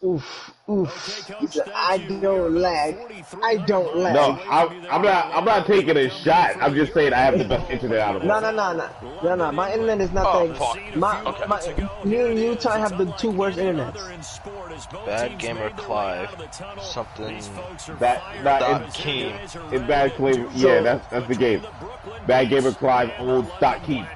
Oof, oof. He said, I don't lag. I don't lag. No, I'm not taking a shot. I'm just saying I have the best internet out of all. No. My internet is not me and Utah have the two worst internets. Bad Gamer Clive. Something. Thotkeim. In Bad Claim. Yeah, that's the game. Bad Gamer Clive, old Thotkeim.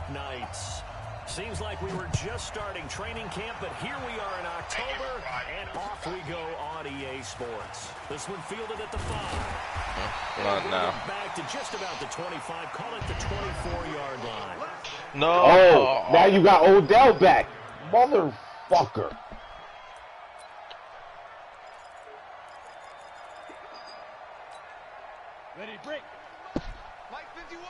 Seems like we were just starting training camp, but here we are in October, and off we go on EA Sports. This one fielded at the 5. Not now. Back to just about the 25, call it the 24-yard line. No. Oh, now you got Odell back. Motherfucker. Ready, break. Mike 51.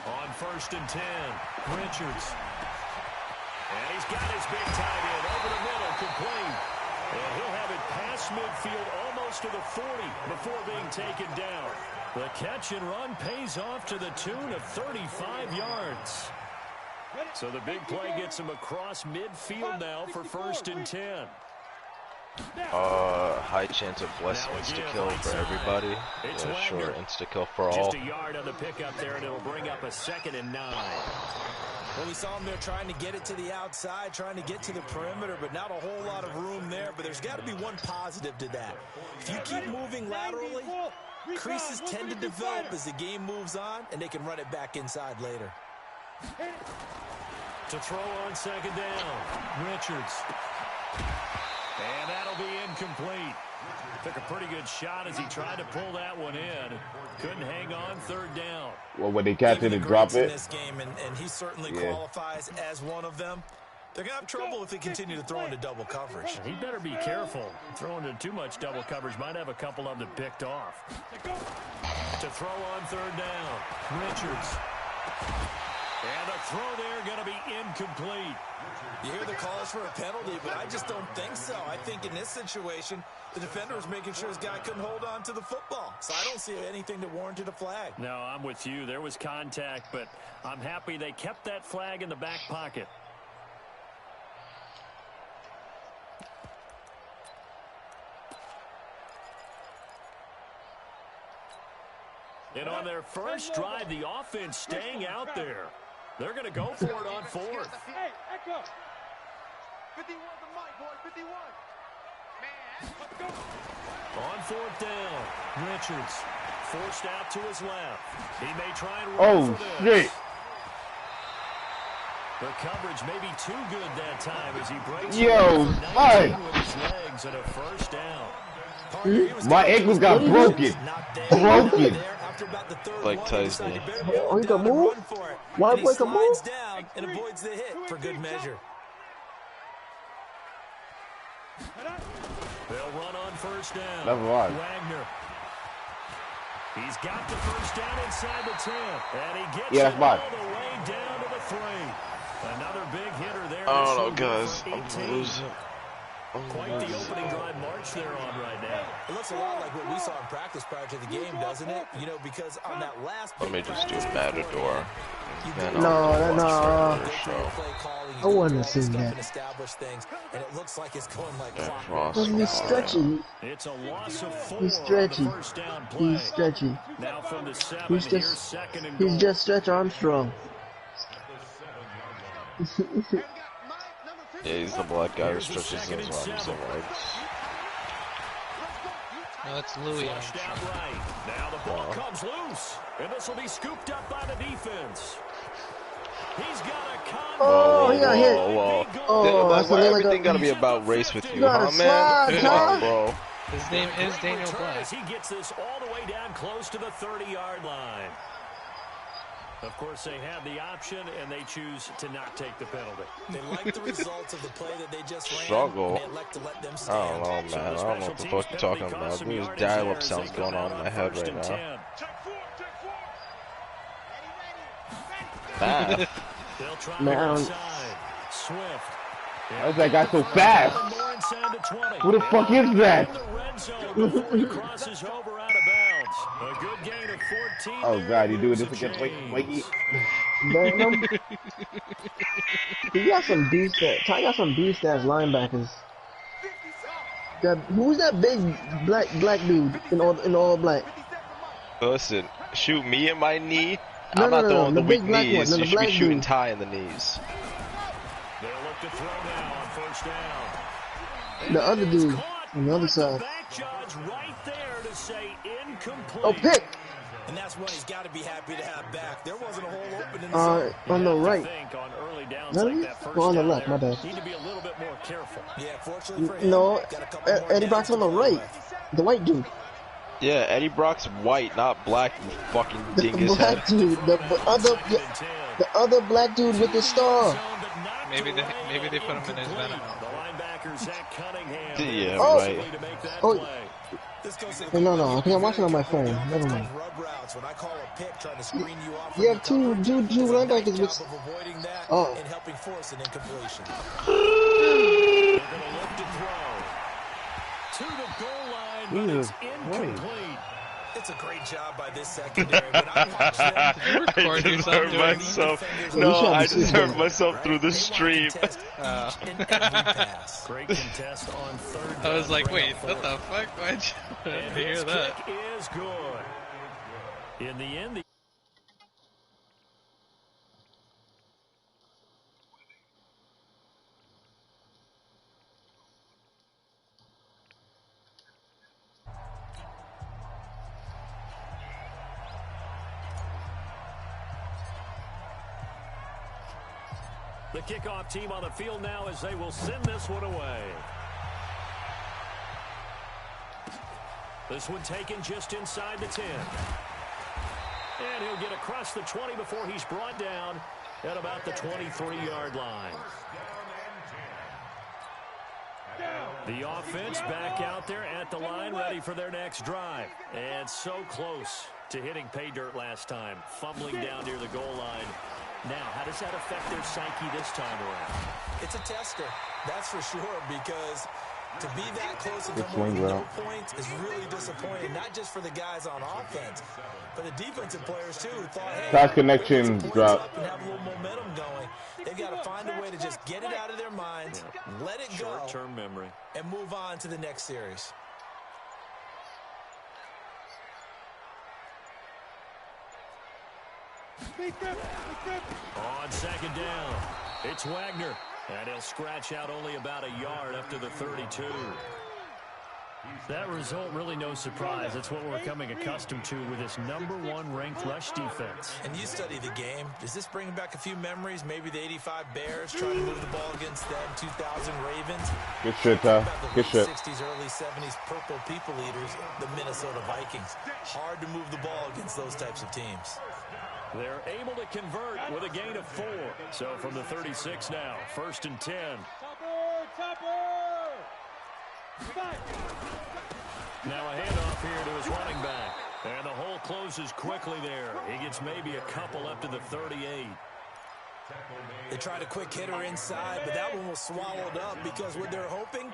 On 1st and 10, Richards. And he's got his big tight end over the middle, complete. And he'll have it past midfield almost to the 40 before being taken down. The catch and run pays off to the tune of 35 yards. So the big play gets him across midfield now for 1st and 10. High chance of blessed insta-kill for everybody. Yeah, sure, insta-kill for all. Just a yard on the pickup there, and it'll bring up a 2nd and 9. Well, we saw him there trying to get it to the outside, trying to get to the perimeter, but not a whole lot of room there. But there's got to be one positive to that. If you keep moving laterally, creases tend to develop as the game moves on, and they can run it back inside later. To throw on 2nd down, Richards. And that'll be incomplete. Took a pretty good shot as he tried to pull that one in. Couldn't hang on 3rd down. Well, when they catch it and drop it. In this game, and he certainly qualifies as one of them. They're going to have trouble if they continue to throw into double coverage. He better be careful. Throwing into too much double coverage might have a couple of them picked off. To throw on 3rd down, Richards. And a throw there going to be incomplete. You hear the calls for a penalty, but I just don't think so. I think in this situation, the defender was making sure his guy couldn't hold on to the football. So I don't see anything that warranted a flag. No, I'm with you. There was contact, but I'm happy they kept that flag in the back pocket. And on their first drive, the offense staying out there. They're going to go for it on 4th. Hey, Echo. 51 to Mike, boy, 51. Man, let's go. On 4th down, Richards forced out to his left. He may try and run Oh, for this. shit. The coverage may be too good that time as he breaks Mike. with his legs and a 1st down. My ankles got broken. Broken. Like Tyson. Oh, he can move? Why boy can move? Down and avoids the hit for good measure. They'll run on 1st down. That's a lot. Wagner. He's got the 1st down inside the 10. And he gets that's it mine. all the way down to the 3. Another big hitter there. I don't know, guys. I'm losing. Quite the opening drive march they're on right now. It looks a lot like what we saw in practice prior to the game, doesn't it? You know, because on that last... Let me just do Matador. No. I want to see that. And it looks like it's going like clockwork. He's stretchy. It's a loss of 4. He's stretchy. He's stretchy. Now from the 7, here's 2nd and goal. He's just Stretch Armstrong. Yeah, he's the black guy who stretches his arms and legs. No, that's Louis. Right. Now the ball comes loose, and this will be scooped up by the defense. He's got a contact. Oh, he got hit. Oh, why everything gotta be about race with you, huh, man? Come on, bro. His name is Daniel Black. He gets this all the way down close to the 30-yard line. Of course, they have the option, and they choose to not take the penalty. They like the results of the play that they just ran. Struggle. They elect to let them I stand. don't know, man. I don't know what the fuck you're talking about. There's dial-up sounds going on in my head right now. They'll try Man. Swift. Why is that guy so fast? Who the fuck is that? Crosses over out of bounds. A good gain of 14. Oh god, you doing this against Mikey? Venom. He got some beast. Ty got some beast ass linebackers. Who's that big black dude in all black? Listen, shoot me in my knee. No, I'm not the one with the weak black knees. one. No, you should be shooting dude. Ty in the knees. They'll look to throw now on first down. The other dude on the other side. Back judge right there to say incomplete. Oh, pick. And that's why he's got to be happy to have back. There wasn't a hole open in the On the right. On early downs No, like that first on the down left, my there, bad. Need to be a little bit more careful. Yeah, fortunately for him, No, got a couple more Eddie Brock's on the right. The white dude. Yeah, Eddie Brock's white, not black, you fucking The dingus black head. dude. The other black dude with the star. Maybe they put him in his Venom. Yeah, Oh. right. Oh. No. I think I'm watching on my phone. Never mind. You have two linebackers with. Oh. And helping force an incompletion. They're going to look to throw to the goal line, but it's incomplete. It's a great job by this secondary. When I watch them, I just heard myself. No, I just heard myself through the stream. Great contest on third down. I was like, wait, what the fuck? Why'd you hear that? Kick is good. In the end, the kickoff team on the field now as they will send this one away. This one taken just inside the 10. And he'll get across the 20 before he's brought down at about the 23-yard line. The offense back out there at the line, ready for their next drive. And so close to hitting pay dirt last time, fumbling down near the goal line. Now, how does that affect their psyche this time around? It's a tester, that's for sure, because to be that close and come away with no points is really disappointing, not just for the guys on offense, but the defensive players, too, who thought, hey, fast connection drop. And have a little momentum going. They've got to find a way to just get it out of their minds, let it go, short-term memory, and move on to the next series. On second down, it's Wagner. And he'll scratch out only about a yard after the 32. That result, really no surprise. That's what we're becoming accustomed to with this #1 ranked rush defense. And you study the game. Does this bring back a few memories? Maybe the 85 Bears trying to move the ball against them, 2000 Ravens. Good shit, Ty. Good shit. 60s, early 70s purple people eaters, the Minnesota Vikings. Hard to move the ball against those types of teams. They're able to convert with a gain of 4. So from the 36 now, 1st and 10. Now a handoff here to his running back. And the hole closes quickly there. He gets maybe a couple up to the 38. They tried a quick hitter inside, but that one was swallowed up because what they're hoping,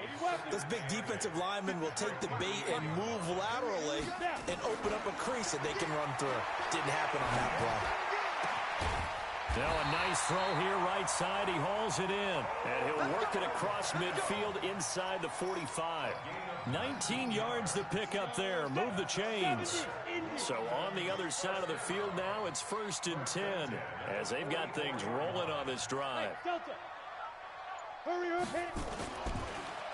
those big defensive linemen will take the bait and move laterally and open up a crease that they can run through. Didn't happen on that play. Now a nice throw here right side. He hauls it in. And he'll work it across midfield inside the 45. 19 yards to pick up there. Move the chains. So on the other side of the field now, it's 1st and 10 as they've got things rolling on this drive.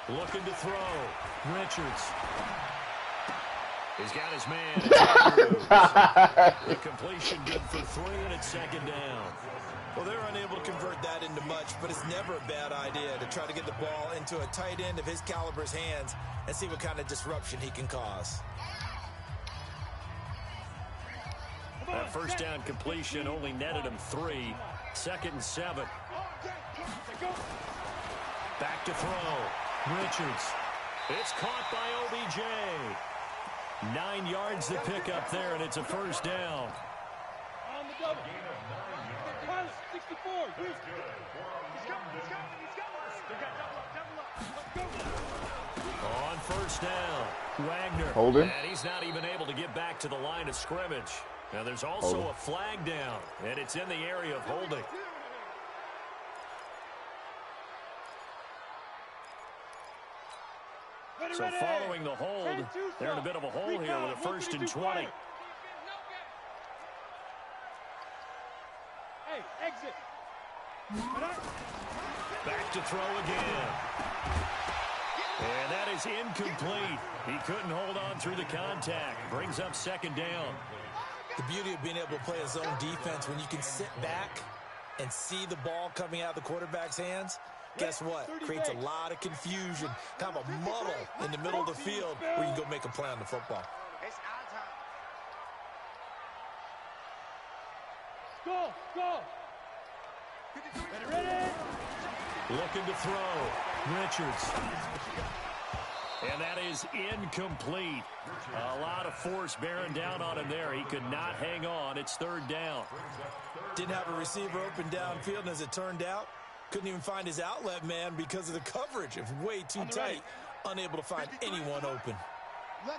Looking to throw. Richards. He's got his man. The completion good for 3, and it's 2nd down. Well, they're unable to convert that into much, but it's never a bad idea to try to get the ball into a tight end of his caliber's hands and see what kind of disruption he can cause. That 1st down completion only netted him 3. 2nd and 7. Back to throw. Richards. It's caught by OBJ. 9 yards to pick up there, and it's a 1st down. On 1st down, Wagner. Holding. And he's not even able to get back to the line of scrimmage. Now there's also a flag down, and it's in the area of holding. So following the hold, they're in a bit of a hole here with a 1st and 20. Hey, exit. Back to throw again. And that is incomplete. He couldn't hold on through the contact. Brings up 2nd down. The beauty of being able to play a zone defense when you can sit back and see the ball coming out of the quarterback's hands. Guess what? Creates a lot of confusion, kind of a muddle in the middle of the field where you can go make a play on the football. It's our time. Go, go. Ready? Looking to throw. Richards. And that is incomplete. A lot of force bearing down on him there. He could not hang on. It's 3rd down. Didn't have a receiver open downfield, and as it turned out, couldn't even find his outlet man because of the coverage. It was way too tight. Unable to find anyone open.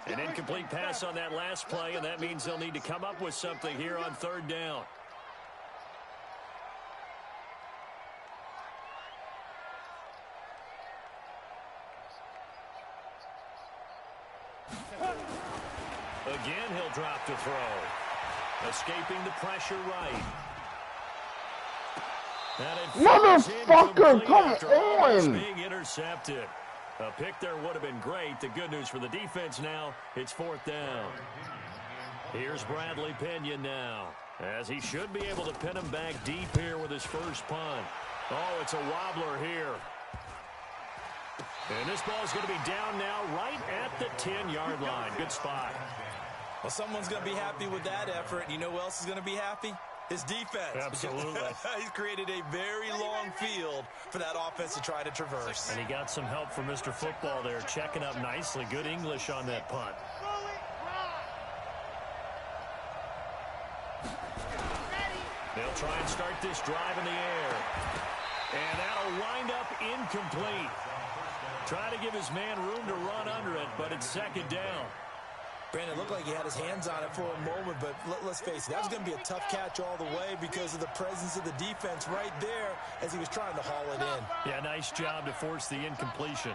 An incomplete pass on that last play, and that means they'll need to come up with something here on 3rd down. Again, he'll drop to throw. Escaping the pressure right. Motherfucker, come on! Being intercepted. A pick there would have been great. The good news for the defense now, it's 4th down. Here's Bradley Pinion now, as he should be able to pin him back deep here with his first punt. Oh, it's a wobbler here. And this ball is going to be down now right at the 10-yard line. Good spot. Well, someone's going to be happy with that effort. You know who else is going to be happy? His defense. Absolutely. He's created a very long field for that offense to try to traverse. And he got some help from Mr. Football there, checking up nicely. Good English on that punt. They'll try and start this drive in the air. And that'll wind up incomplete. Try to give his man room to run under it, but it's 2nd down. Brandon, looked like he had his hands on it for a moment, but let's face it, that was going to be a tough catch all the way because of the presence of the defense right there as he was trying to haul it in. Yeah, nice job to force the incompletion.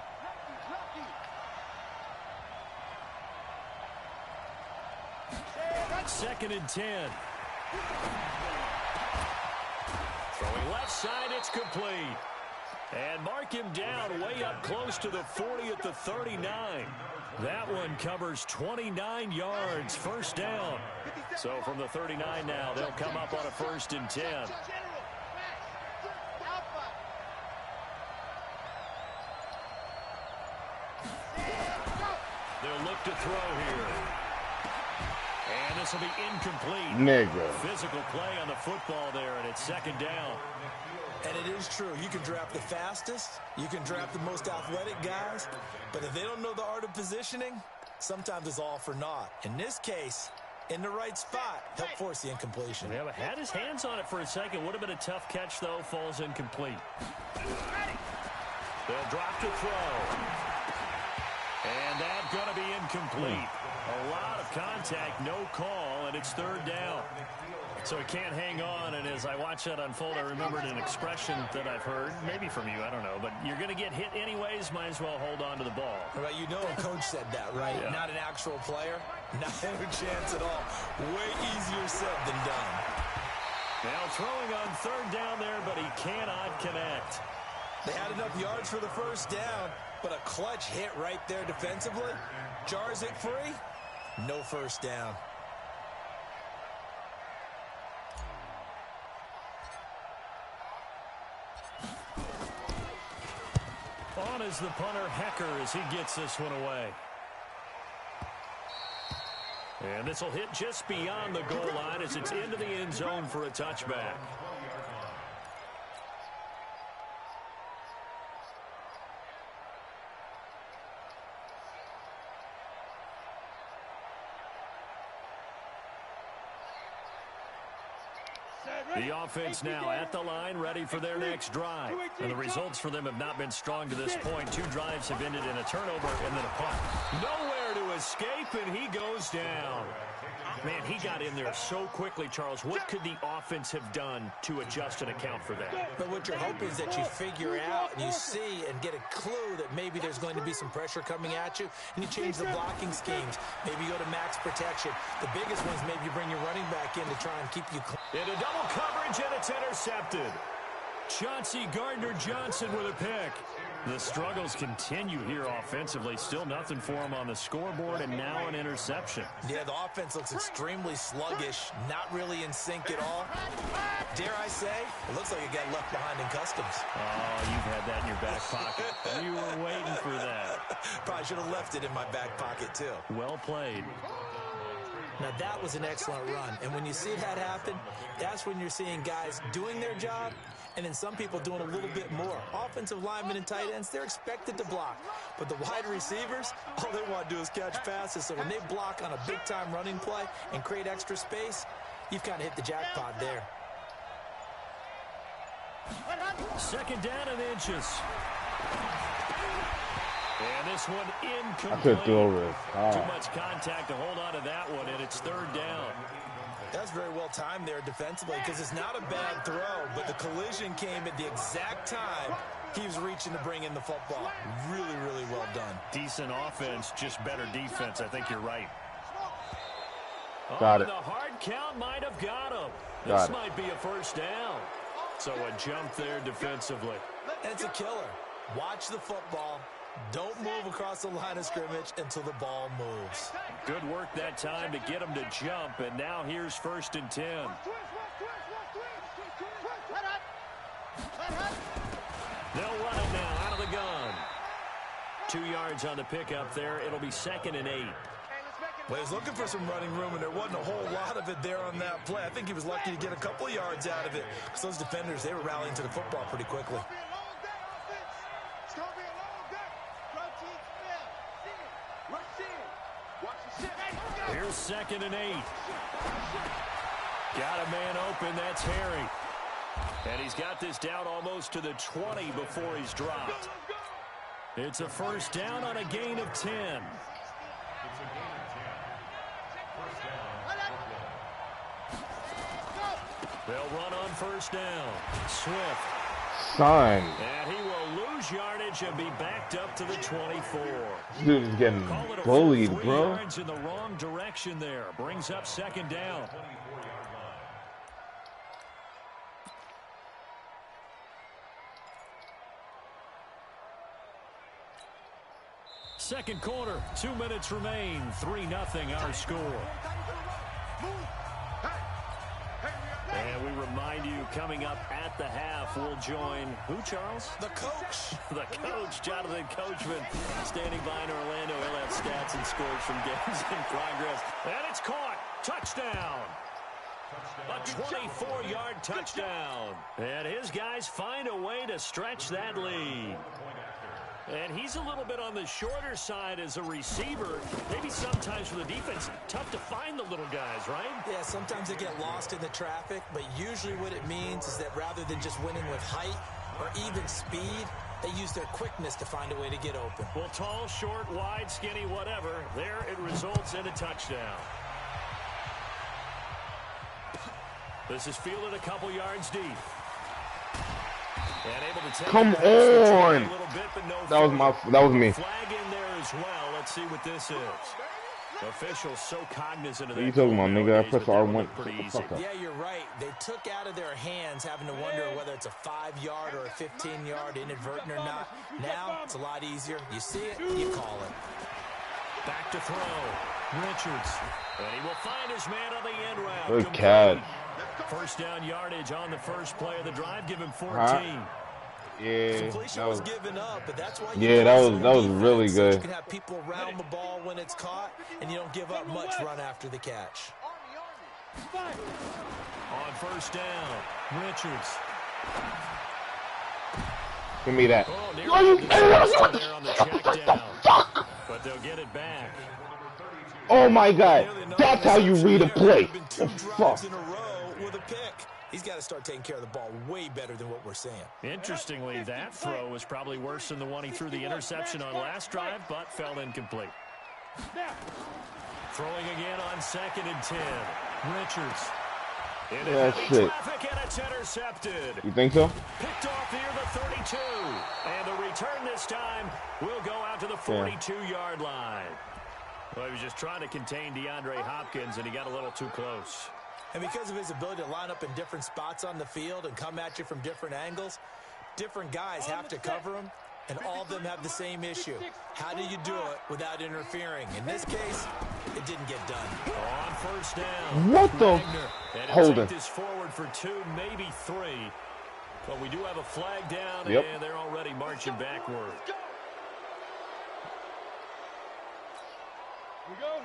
Second and 10. Throwing left side, it's complete. And mark him down way up close to the 40 at the 39. That one covers 29 yards, 1st down. So from the 39 now, they'll come up on a 1st and 10. They'll look to throw here. And this will be incomplete. Nigga. Physical play on the football there, and it's 2nd down. And it is true. You can draft the fastest. You can draft the most athletic guys. But if they don't know the art of positioning, sometimes it's all for naught. In this case, in the right spot, help force the incompletion. Yeah, but had his hands on it for a second. Would have been a tough catch, though. Falls incomplete. They'll drop to throw. And that's going to be incomplete. A lot of contact, no call, and it's 3rd down. So he can't hang on, and as I watch that unfold, I remembered an expression that I've heard, maybe from you, I don't know, but you're going to get hit anyways, might as well hold on to the ball. Right, you know a coach said that, right? Yeah. Not an actual player, not a chance at all. Way easier said than done. Now throwing on 3rd down there, but he cannot connect. They had enough yards for the 1st down, but a clutch hit right there defensively. Jars it free, no 1st down. On is the punter, Hecker, as he gets this one away. And this will hit just beyond the goal line as it's into the end zone for a touchback. The offense now at the line, ready for their next drive. And the results for them have not been strong to this point. 2 drives have ended in a turnover and then a punt. Nowhere to escape, and he goes down. Man, he got in there so quickly, Charles. What could the offense have done to adjust and account for that? But what you're hoping is that you figure out and you see and get a clue that maybe there's going to be some pressure coming at you, and you change the blocking schemes. Maybe you go to max protection. The biggest ones, maybe you bring your running back in to try and keep you clean. Into double coverage, and it's intercepted. Chauncey Gardner-Johnson with a pick. The struggles continue here offensively. Still nothing for him on the scoreboard, and now an interception. Yeah, the offense looks extremely sluggish, not really in sync at all. Dare I say, it looks like it got left behind in customs. Oh, you've had that in your back pocket. You were waiting for that. Probably should have left it in my back pocket, too. Well played. Now, that was an excellent run. And when you see that happen, that's when you're seeing guys doing their job, and then some people doing a little bit more. Offensive linemen and tight ends, they're expected to block. But the wide receivers, all they want to do is catch passes. So when they block on a big-time running play and create extra space, you've kind of hit the jackpot there. Second down and inches. And this one incomplete. I could throw it. Too much contact to hold on to that one, and it's third down. That's very well timed there defensively because it's not a bad throw, but the collision came at the exact time he was reaching to bring in the football. Really, really well done. Decent offense, just better defense. I think you're right. Got it. The hard count might have got him. Got This it. might be a first down. So a jump there defensively. And it's a killer. Watch the football. Don't move across the line of scrimmage until the ball moves. Good work that time to get him to jump, and now here's 1st and 10. They'll run it now out of the gun. 2 yards on the pickup there. It'll be 2nd and 8. Well, he was looking for some running room, and there wasn't a whole lot of it there on that play. I think he was lucky to get a couple of yards out of it because those defenders, they were rallying to the football pretty quickly. Here's 2nd and 8. Got a man open. That's Harry. And he's got this down almost to the 20 before he's dropped. It's a first down on a gain of 10. They'll run on first down. Swift. Son. And he will lose yardage and be backed up to the 24. This dude is getting bullied, bro. Yards in the wrong direction there. Brings up 2nd down. Second quarter, 2 minutes remain. 3-0 our score. And we remind you, coming up at the half, we'll join who, Charles? The coach. The coach, Jonathan Coachman, standing by in Orlando. He'll have stats and scores from games in progress. And it's caught. Touchdown. A 24-yard touchdown. And his guys find a way to stretch that lead. And he's a little bit on the shorter side as a receiver. Maybe sometimes for the defense, tough to find the little guys, right? Yeah, sometimes they get lost in the traffic, but usually what it means is that rather than just winning with height or even speed, they use their quickness to find a way to get open. Well, tall, short, wide, skinny, whatever, there it results in a touchdown. This is fielded a couple yards deep. And able to take Come on. Bit, but no That was me. Flag in there as well. Let's see what this is. Officials so cognizant of that. What are you talking about, nigga? I pressed R1. Pretty easy. Yeah, you're right. They took out of their hands having to wonder whether it's a 5-yard or a 15-yard inadvertent or not. Now, it's a lot easier. You see it, you call it. Back to throw. Richards. And he will find his man on the end route. Good catch. First down yardage on the first play of the drive. Give him 14. Yeah, Completion was given up, but that's why that was really good. You can have people around the ball when it's caught, and you don't give up much run after the catch. On first down, Richards. Give me that. But they'll get it back. Oh my God, that's how you read a play. Two drives in a row with a pick. He's got to start taking care of the ball way better than what we're seeing. Interestingly, that throw was probably worse than the one he threw the interception on last drive, but fell incomplete. Throwing again on 2nd and 10. Richards. Yeah, shit. And it's intercepted. You think so? Picked off near the 32. And the return this time will go out to the 42-yard line. Well, he was just trying to contain DeAndre Hopkins, and he got a little too close. And because of his ability to line up in different spots on the field and come at you from different angles, different guys have to cover him, and all of them have the same issue. How do you do it without interfering? In this case, it didn't get done. On 1st down. What the? Hold it. This forward for 2, maybe 3. But we do have a flag down, yep. And they're already marching backward. Here we go.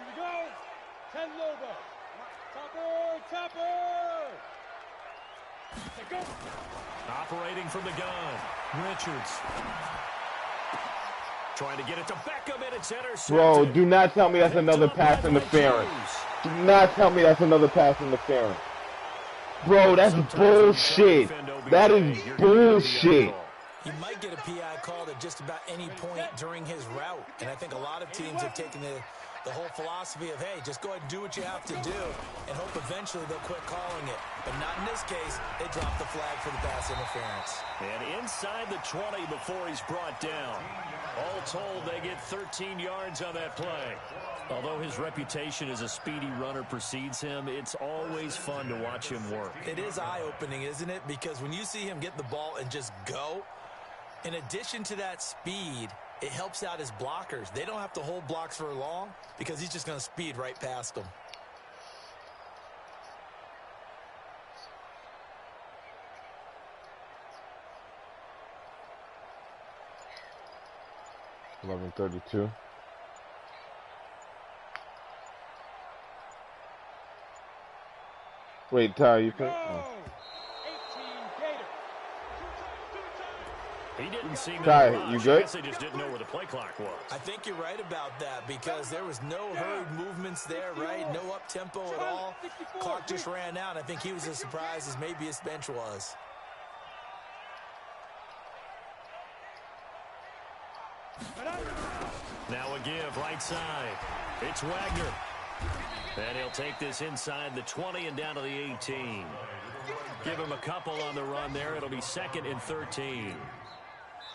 10 Lobo. Topper. Go. Operating from the gun. Richards. Trying to get it to Beckham, and it's intercepted. Bro, do not tell me that's another pass interference. Do not tell me that's another pass interference. Bro, that's bullshit. That is bullshit. He might get a PI called at just about any point during his route. And I think a lot of teams have taken the whole philosophy of, hey, just go ahead and do what you have to do and hope eventually they'll quit calling it. But not in this case. They dropped the flag for the pass interference. And inside the 20 before he's brought down. All told, they get 13 yards on that play. Although his reputation as a speedy runner precedes him, it's always fun to watch him work. It is eye-opening, isn't it? Because when you see him get the ball and just go, in addition to that speed, it helps out his blockers. They don't have to hold blocks for long because he's just going to speed right past them. $11:32. Wait, Ty, you think? Oh. He didn't seem Ty, to you good? I guess they just didn't know where the play clock was. I think you're right about that because there was no hurried movements there, right? No up-tempo at all. Clock just ran out. I think he was as surprised as maybe his bench was. Now a give, right side. It's Wagner. And he'll take this inside the 20 and down to the 18. Give him a couple on the run there. It'll be 2nd and 13.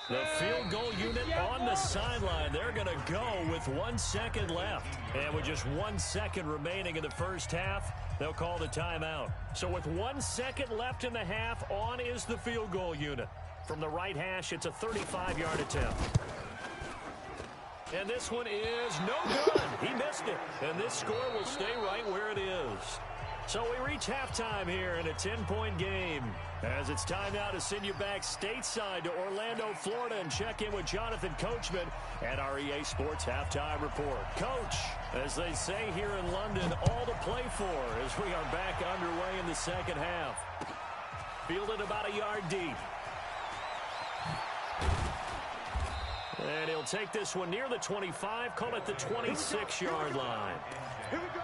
The field goal unit on the sideline. They're going to go with 1 second left. And with just 1 second remaining in the first half, they'll call the timeout. So with 1 second left in the half, on is the field goal unit. From the right hash, it's a 35-yard attempt. And this one is no good. He missed it. And this score will stay right where it is. So we reach halftime here in a 10-point game. As it's time now to send you back stateside to Orlando, Florida, and check in with Jonathan Coachman at our EA Sports Halftime Report. Coach, as they say here in London, all to play for as we are back underway in the second half. Fielded about a yard deep. And he'll take this one near the 25, call it the 26-yard line. Here we go.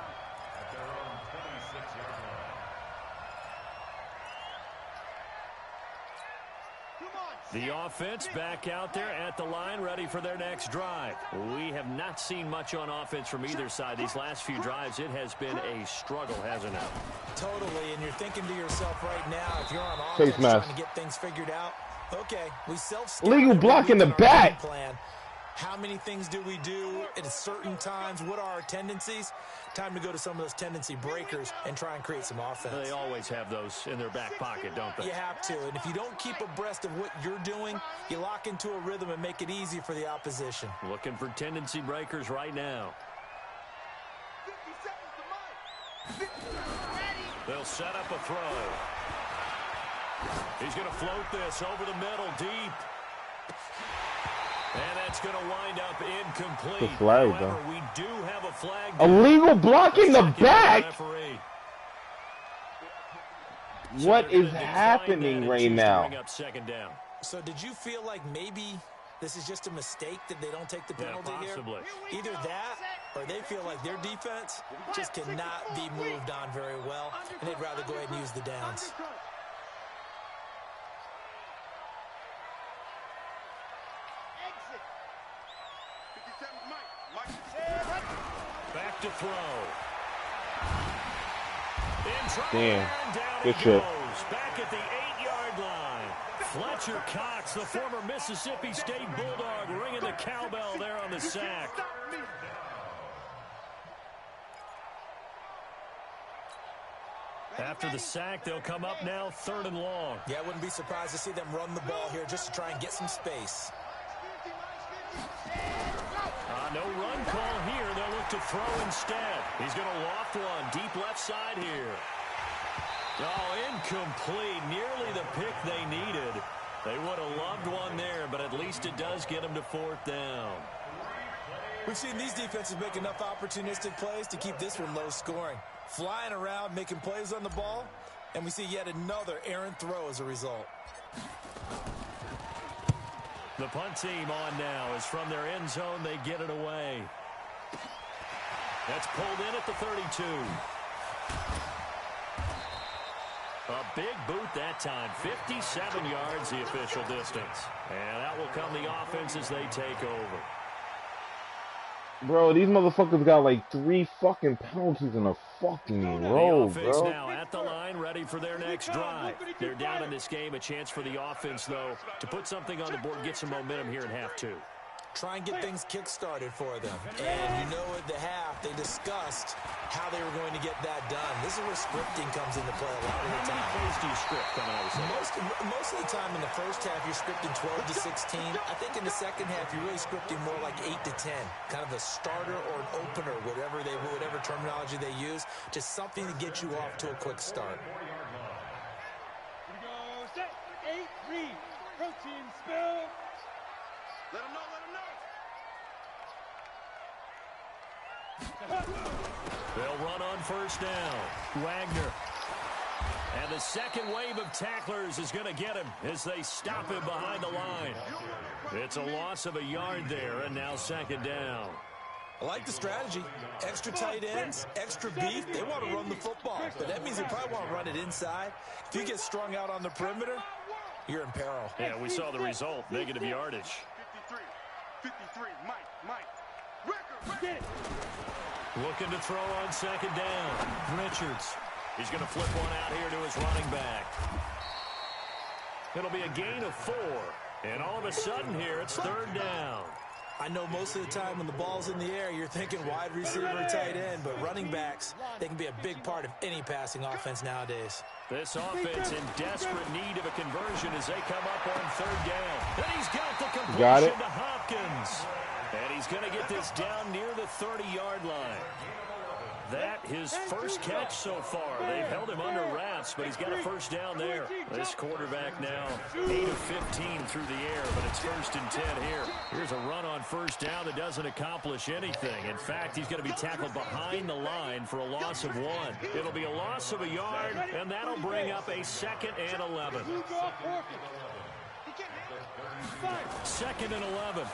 The offense back out there at the line, ready for their next drive. We have not seen much on offense from either side. These last few drives, it has been a struggle, hasn't it? Totally, and you're thinking to yourself right now, if you're on offense trying to get things figured out, okay, we self-scout. Legal block in the back. Plan. How many things do we do at certain times? What are our tendencies? Time to go to some of those tendency breakers and try and create some offense. They always have those in their back pocket, don't they? You have to, and if you don't keep abreast of what you're doing, you lock into a rhythm and make it easy for the opposition. Looking for tendency breakers right now. 50 seconds to mine. They'll set up a throw. He's going to float this over the middle, deep. And that's going to wind up incomplete. The flag, However, though. we do have a flag. Illegal block in the back? What is happening right now? So did you feel like maybe this is just a mistake that they don't take the penalty here? Either that or they feel like their defense just cannot be moved on very well, and they'd rather go ahead and use the downs. Back to throw. Damn. Good shit. Back at the 8-yard line. Fletcher Cox, the former Mississippi State Bulldog, ringing the cowbell there on the sack. After the sack, they'll come up now 3rd and long. Yeah, I wouldn't be surprised to see them run the ball here just to try and get some space. No run call here. They'll look to throw instead. He's going to loft one deep left side here. Oh, incomplete. Nearly the pick they needed. They would have loved one there, but at least it does get them to 4th down. We've seen these defenses make enough opportunistic plays to keep this one low scoring. Flying around, making plays on the ball, and we see yet another errant throw as a result. The punt team on now is from their end zone. They get it away. That's pulled in at the 32. A big boot that time. 57 yards the official distance. And that will come the offense as they take over. Bro, these motherfuckers got like 3 fucking penalties in a fucking row, the offense bro. Now at the line, ready for their next drive. They're down in this game. A chance for the offense, though, to put something on the board, get some momentum here in half 2. Try and get things kick-started for them. And you know at the half, they discussed how they were going to get that done. This is where scripting comes into play a lot of the time. How many plays do you script coming out of the Most of the time in the first half, you're scripting 12 to 16. I think in the second half, you're really scripting more like 8 to 10. Kind of a starter or an opener, whatever terminology they use. Just something to get you off to a quick start. Here we go. Set. 8, read. Protein spill. Let him know, let him know. They'll run on first down. Wagner. And the second wave of tacklers is going to get him as they stop him behind the line. It's a loss of a yard there, and now 2nd down. I like the strategy. Extra tight ends, extra beef. They want to run the football, but that means they probably want to run it inside. If you get strung out on the perimeter, you're in peril. Yeah, we saw the result. Negative yardage. 53, Mike. Record. Looking to throw on 2nd down. Richards. He's going to flip one out here to his running back. It'll be a gain of 4. And all of a sudden here, it's 3rd down. I know most of the time when the ball's in the air, you're thinking wide receiver, tight end, but running backs, they can be a big part of any passing offense nowadays. This offense in desperate need of a conversion as they come up on 3rd down. And he's got the completion to Hopkins. And he's going to get this down near the 30-yard line. That his first catch so far. They've held him under wraps, but he's got a first down there. This quarterback now 8 of 15 through the air, but it's 1st and 10 here. Here's a run on first down that doesn't accomplish anything. In fact, he's going to be tackled behind the line for a loss of 1. It'll be a loss of a yard, and that'll bring up a 2nd and 11. 2nd and 11.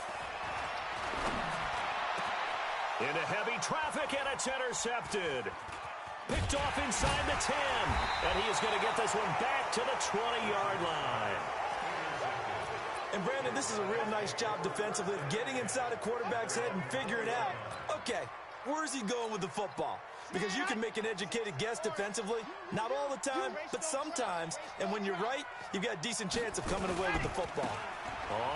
Into heavy traffic, and it's intercepted. Picked off inside the 10. And he is going to get this one back to the 20-yard line. And, Brandon, this is a real nice job defensively of getting inside a quarterback's head and figuring out, okay, where's he going with the football? Because you can make an educated guess defensively, not all the time, but sometimes. And when you're right, you've got a decent chance of coming away with the football.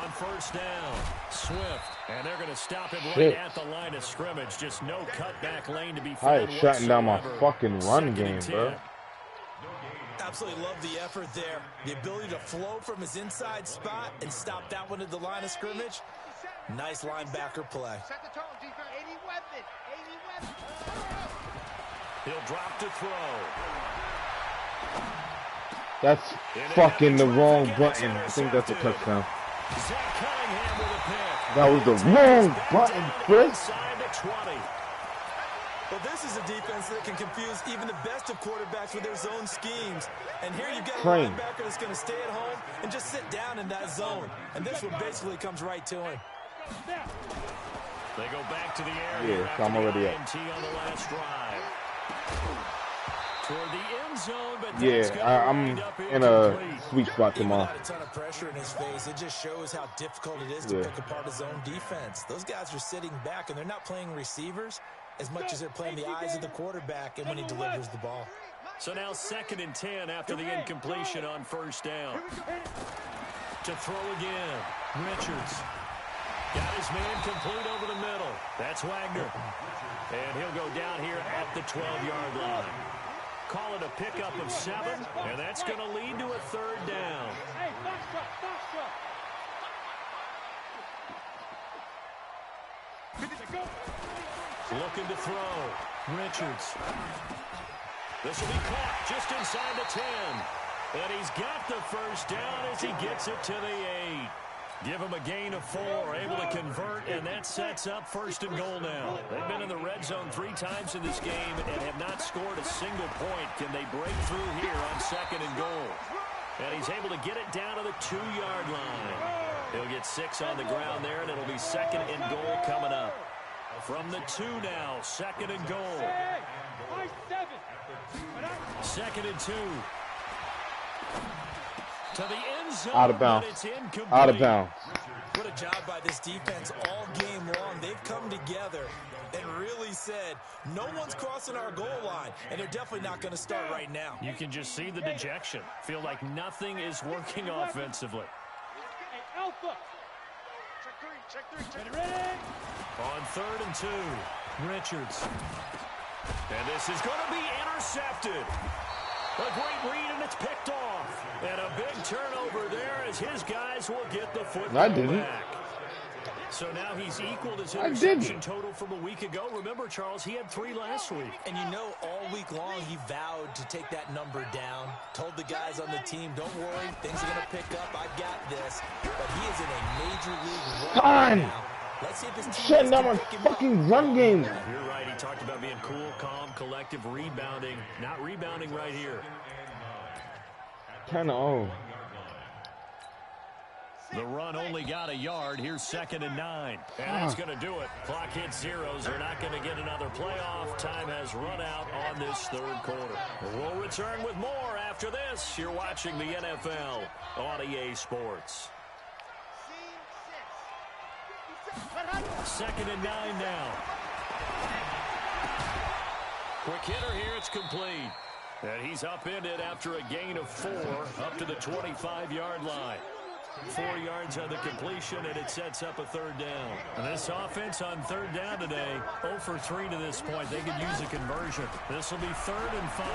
On first down, Swift, and they're going to stop him right at the line of scrimmage. Just no cutback lane to be found. I ain't shutting down my fucking run game, bro. Absolutely love the effort there. The ability to flow from his inside spot and stop that one at the line of scrimmage. Nice linebacker play. Set the tone, defense. 80 weapon. He'll drop to throw. That's fucking the wrong button. I think that's a touchdown. That was the wrong button, Chris. Well, this is a defense that can confuse even the best of quarterbacks with their zone schemes. And here you've got a linebacker that's going to stay at home and just sit down in that zone. And this one basically comes right to him. They go back to the air. Yeah, I'm already up. On the last drive. Toward the end zone, but Yeah, I'm in a sweet spot tomorrow. Even without a ton of pressure in his face, it just shows how difficult it is to pick apart his own defense. Those guys are sitting back, and they're not playing receivers as much as they're playing the eyes of the quarterback and when he delivers the ball. So now 2nd and 10 after the incompletion on 1st down. To throw again, Richards. Got his man complete over the middle. That's Wagner. And he'll go down here at the 12-yard line. Call it a pickup of 7, and that's going to lead to a 3rd down. Hey, box truck. Looking to throw. Richards. This will be caught just inside the 10. And he's got the 1st down as he gets it to the 8. Give him a gain of 4, able to convert, and that sets up 1st and goal now. They've been in the red zone 3 times in this game and have not scored a single point. Can they break through here on 2nd and goal? And he's able to get it down to the 2-yard line. He'll get 6 on the ground there, and it'll be 2nd and goal coming up. From the 2 now, 2nd and goal. 2nd and 2. To the end zone, out of bounds. Out of bounds. What a job by this defense all game long. They've come together and really said, no one's crossing our goal line, and they're definitely not going to start right now. You can just see the dejection. Feel like nothing is working offensively. Hey, Alpha. Check three. Ready? On 3rd and 2, Richards. And this is going to be intercepted. A great read, and it's picked off. And a big turnover there as his guys will get the football back. So now he's equaled his interception total from a week ago. Remember, Charles, he had 3 last week. And you know, all week long he vowed to take that number down. Told the guys on the team, don't worry, things are going to pick up. I've got this. But he is in a major league run now. Let's see if his team shutting down my fucking run game. You're right. He talked about being cool, calm, collective, rebounding. Not rebounding right here. 10-0. The run only got a yard. Here's 2nd and 9. And that's going to do it. Clock hits zeros. They're not going to get another playoff. Time has run out on this 3rd quarter. We'll return with more after this. You're watching the NFL on EA Sports. 2nd and 9 now. Quick hitter here. It's complete. And he's upended after a gain of 4 up to the 25-yard line. 4 yards on the completion, and it sets up a 3rd down. And this offense on 3rd down today, 0 for 3 to this point. They could use a conversion. This will be 3rd and 5.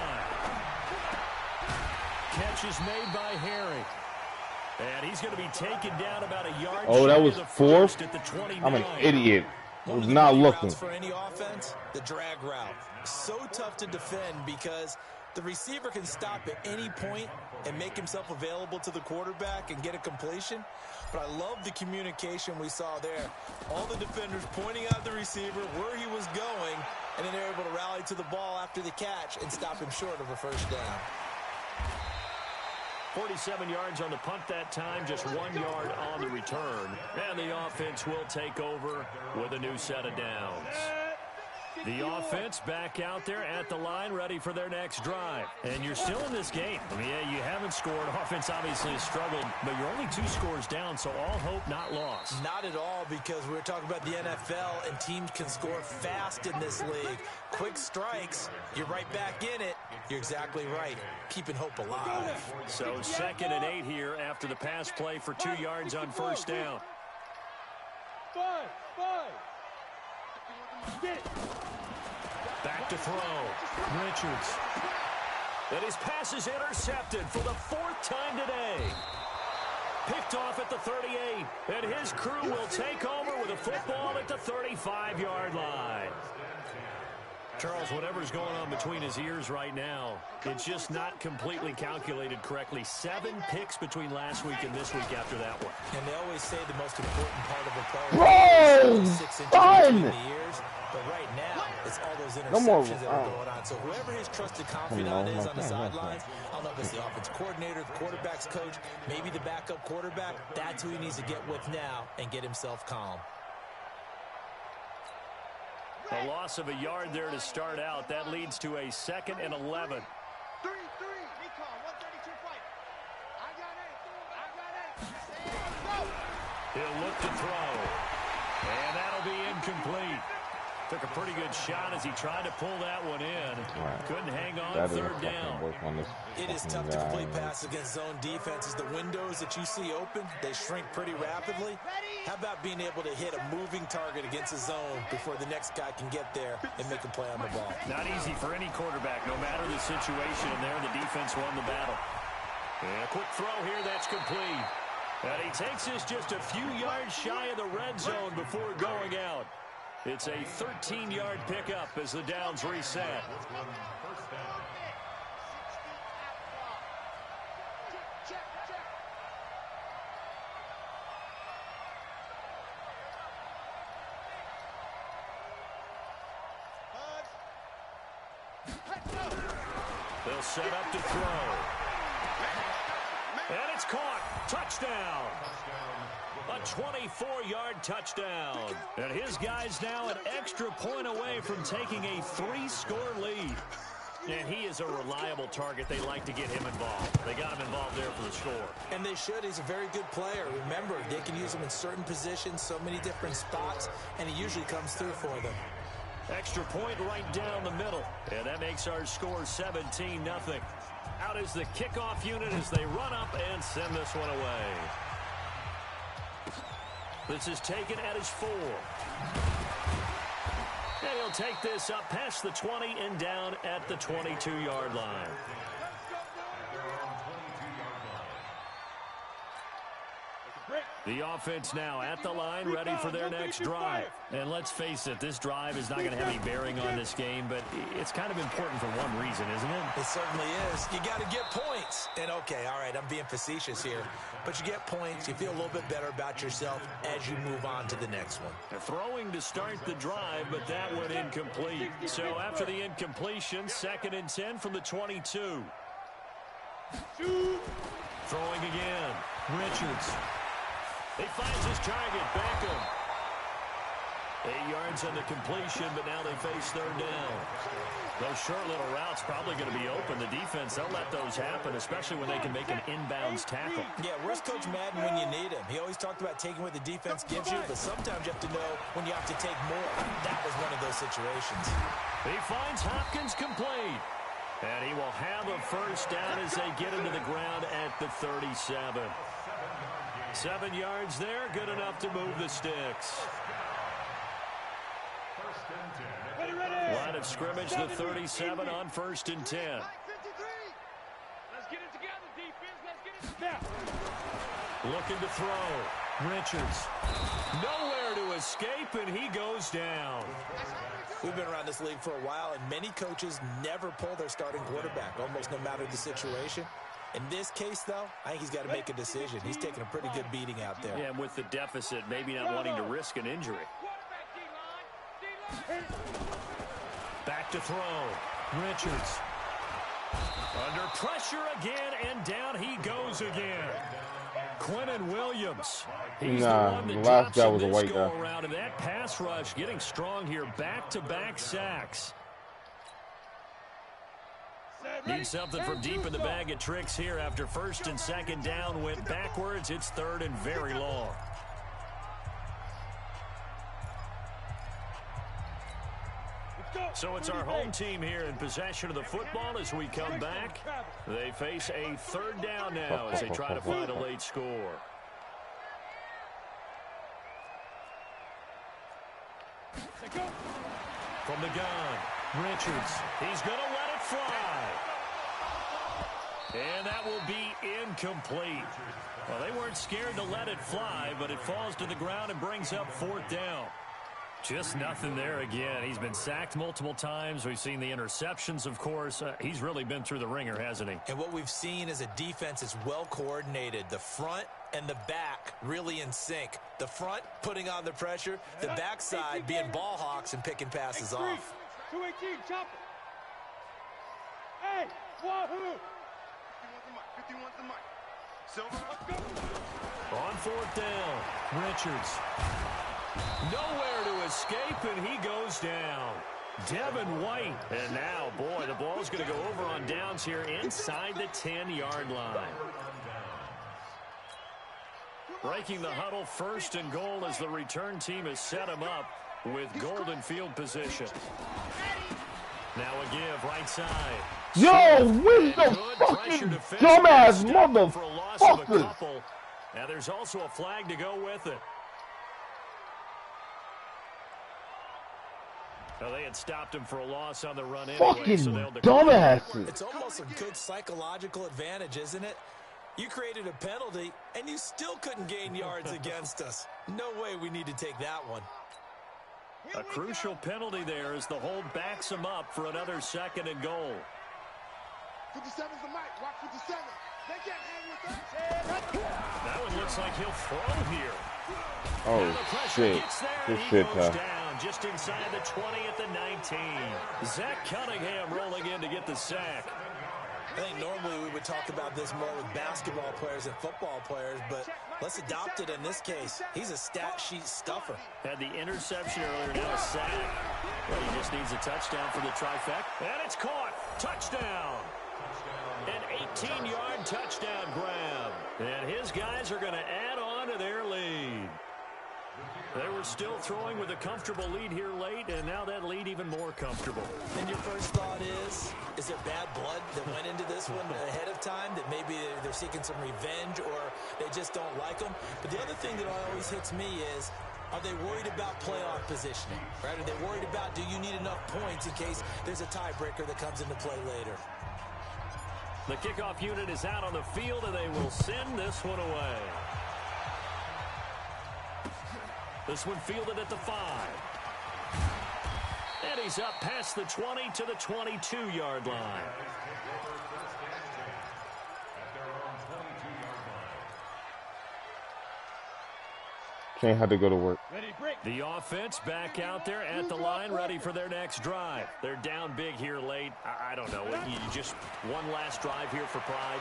Catch is made by Harry. And he's going to be taken down about a yard. Oh, that was 4th? At the 29. I'm an idiot. I was not looking. For any offense, the drag route. So tough to defend because the receiver can stop at any point and make himself available to the quarterback and get a completion. But I love the communication we saw there. All the defenders pointing out the receiver, where he was going, and then they're able to rally to the ball after the catch and stop him short of a 1st down. 47 yards on the punt that time, just 1 yard on the return. And the offense will take over with a new set of downs. The offense back out there at the line, ready for their next drive. And you're still in this game. I mean, yeah, you haven't scored. Offense obviously has struggled, but you're only 2 scores down, so all hope not lost. Not at all, because we're talking about the NFL, and teams can score fast in this league. Quick strikes, you're right back in it. You're exactly right. Keeping hope alive. So 2nd and 8 here after the pass play for 2 yards on 1st down. 5. Back to throw. Richards. And his pass is intercepted for the 4th time today. Picked off at the 38. And his crew will take over with a football at the 35-yard line. Charles, whatever's going on between his ears right now, it's just not completely calculated correctly. 7 picks between last week and this week after that one. And they always say the most important part of a player is 6 inches between the ears. But right now, it's all those interceptions that are going on. So whoever his trusted confidant is on the sidelines, I don't know if it's the offense coordinator, the quarterback's coach, maybe the backup quarterback, that's who he needs to get with now and get himself calm. A loss of a yard there to start out. That leads to a 2nd and 11. He'll look to throw. And that'll be incomplete. Took a pretty good shot as he tried to pull that one in. Right. Couldn't hang on third down. It is tough to complete passes against zone defenses. The windows that you see open, they shrink pretty rapidly. How about being able to hit a moving target against a zone before the next guy can get there and make a play on the ball? Not easy for any quarterback, no matter the situation. And there, the defense won the battle. And a quick throw here, that's complete. And he takes this just a few yards shy of the red zone before going out. It's a 13-yard pickup as the downs reset. They'll set up to throw. And it's caught. Touchdown. A 24-yard touchdown. And his guys now an extra point away from taking a 3-score lead. And he is a reliable target. They like to get him involved. They got him involved there for the score. And they should. He's a very good player. Remember, they can use him in certain positions, so many different spots, and he usually comes through for them. Extra point right down the middle. And that makes our score 17-0. Out is the kickoff unit as they run up and send this one away. This is taken at his 4. And he'll take this up past the 20 and down at the 22-yard line. The offense now at the line, ready for their next drive. And let's face it, this drive is not going to have any bearing on this game, but it's kind of important for one reason, isn't it? It certainly is. You got to get points. And, okay, all right, I'm being facetious here. But you get points, you feel a little bit better about yourself as you move on to the next one. They're throwing to start the drive, but that one incomplete. So after the incompletion, 2nd and 10 from the 22. Throwing again. Richards. He finds his target, Beckham. 8 yards on the completion, but now they face 3rd down. Those short little routes probably going to be open. The defense, they'll let those happen, especially when they can make an inbounds tackle. Yeah, where's Coach Madden when you need him? He always talked about taking what the defense gives you, but sometimes you have to know when you have to take more. That was one of those situations. He finds Hopkins complete. And he will have a 1st down as they get into the ground at the 37. 7 yards there, good enough to move the sticks. Line of scrimmage, the 37 on 1st and 10. Let's get it together, defense. Let's get it together. Looking to throw. Richards. Nowhere to escape, and he goes down. We've been around this league for a while, and many coaches never pull their starting quarterback, almost no matter the situation. In this case, though, I think he's got to make a decision. He's taking a pretty good beating out there. Yeah, and with the deficit, maybe not wanting to risk an injury. Back to throw. Richards. Under pressure again, and down he goes again. Quentin Williams. He's the one that last guy was a white guy. Around, and that pass rush getting strong here. Back-to-back sacks. Need something from deep in the bag of tricks here after 1st and 2nd down went backwards. It's 3rd and very long. So it's our home team here in possession of the football as we come back. They face a 3rd down now as they try to find a late score. From the gun, Richards. He's going to let it fly. And that will be incomplete. Well, they weren't scared to let it fly, but it falls to the ground and brings up 4th down. Just nothing there again. He's been sacked multiple times. We've seen the interceptions, of course. He's really been through the ringer, hasn't he? And what we've seen is a defense that's well coordinated. The front and the back really in sync. The front putting on the pressure, the backside being ball hawks and picking passes off. 218, chop it. Hey, wahoo! 51's the mic. Silver. On 4th down, Richards. Nowhere to escape, and he goes down. Devin White. And now, boy, the ball's going to go over on downs here inside the 10-yard line. Breaking the huddle, 1st and goal as the return team has set him up with golden field position. Now a give right side. Yo, where's the fucking dumbass motherfucker? Now there's also a flag to go with it. Well, they had stopped him for a loss on the run anyway. Fucking so dumbasses. It's almost a good psychological advantage, isn't it? You created a penalty, and you still couldn't gain yards against us. No way we need to take that one. A crucial penalty there as the hold backs him up for another 2nd and goal. 57's the mic. Watch 57. They can't hang with us. That one looks like he'll throw here. Oh, shit. Good shit, goes down just inside the 20 at the 19. Zach Cunningham rolling in to get the sack. I think normally we would talk about this more with basketball players and football players, but let's adopt it in this case. He's a stat sheet stuffer. Had the interception earlier, now a sack. Well, he just needs a touchdown for the trifecta. And it's caught. Touchdown. An 18-yard touchdown grab. And his guys are going to add on to their lead. They were still throwing with a comfortable lead here late, and now that lead even more comfortable. And your first thought is there bad blood that went into this one ahead of time, that maybe they're seeking some revenge or they just don't like them? But the other thing that always hits me is, are they worried about playoff positioning? Right? Are they worried about, do you need enough points in case there's a tiebreaker that comes into play later? The kickoff unit is out on the field, and they will send this one away. This one fielded at the 5. And he's up past the 20 to the 22-yard line. Can't have to go to work. The offense back out there at the line, ready for their next drive. They're down big here late. I don't know. You just one last drive here for pride.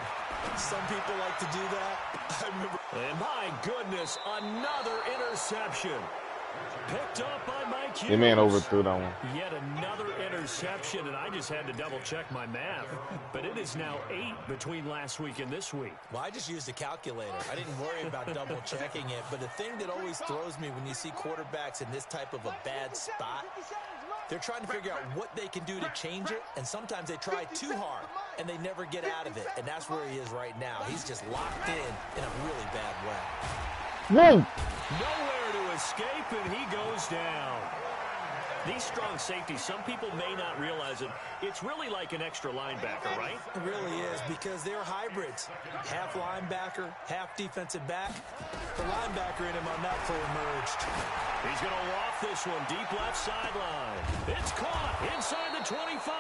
Some people like to do that. And my goodness, another interception. Picked up by Mike Hughes. Your man overthrew that one. Yet another interception, and I just had to double-check my math. But it is now 8 between last week and this week. Well, I just used a calculator. I didn't worry about double-checking it. But the thing that always throws me when you see quarterbacks in this type of a bad spot, they're trying to figure out what they can do to change it, and sometimes they try too hard, and they never get out of it. And that's where he is right now. He's just locked in a really bad way. Whoa! Nowhere to escape, and he goes down. These strong safeties, some people may not realize it. It's really like an extra linebacker, right? It really is, because they're hybrids. Half linebacker, half defensive back. The linebacker in him on that full emerged. He's going to loft this one deep left sideline. It's caught inside the 25.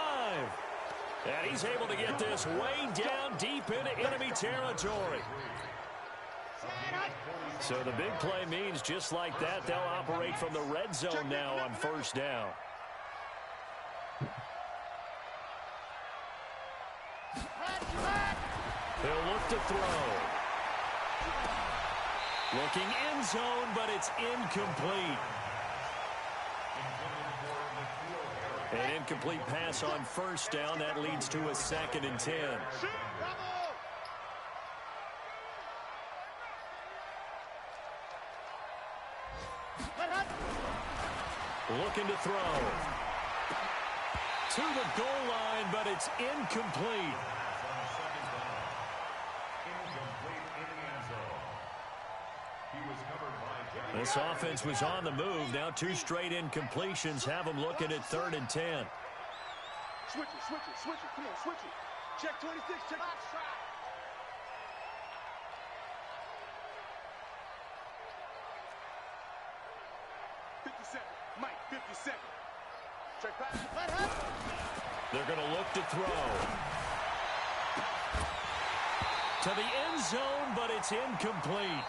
And he's able to get this way down deep into enemy territory. So the big play means just like that, they'll operate from the red zone now on 1st down. They'll look to throw. Looking end zone, but it's incomplete. An incomplete pass on 1st down. That leads to a 2nd and 10. Looking to throw. To the goal line, but it's incomplete. This offense was on the move. Now 2 straight incompletions have them looking at 3rd and 10. Switch it. Come on, switch it. Check 26, check it. 57. Mike, 57. Check back. They're going to look to throw. To the end zone, but it's incomplete.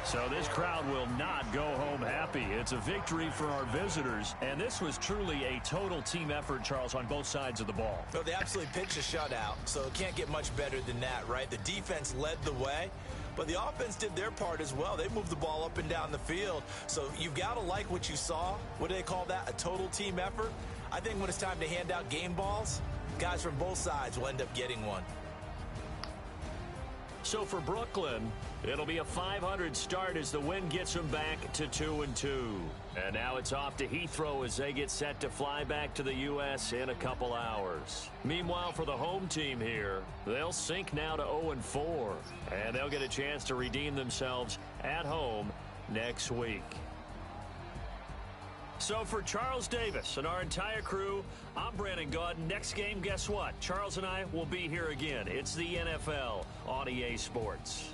So this crowd will not go home happy. It's a victory for our visitors, and this was truly a total team effort, Charles, on both sides of the ball. Well, they absolutely pitched a shutout, so it can't get much better than that, right? The defense led the way, but the offense did their part as well. They moved the ball up and down the field, so you've got to like what you saw. What do they call that? A total team effort? I think when it's time to hand out game balls, guys from both sides will end up getting one. So for Brooklyn, it'll be a 500 start as the win gets them back to 2-2. And now it's off to Heathrow as they get set to fly back to the U.S. in a couple hours. Meanwhile, for the home team here, they'll sink now to 0-4. And they'll get a chance to redeem themselves at home next week. So for Charles Davis and our entire crew, I'm Brandon Gaudin. Next game, guess what? Charles and I will be here again. It's the NFL on EA Sports.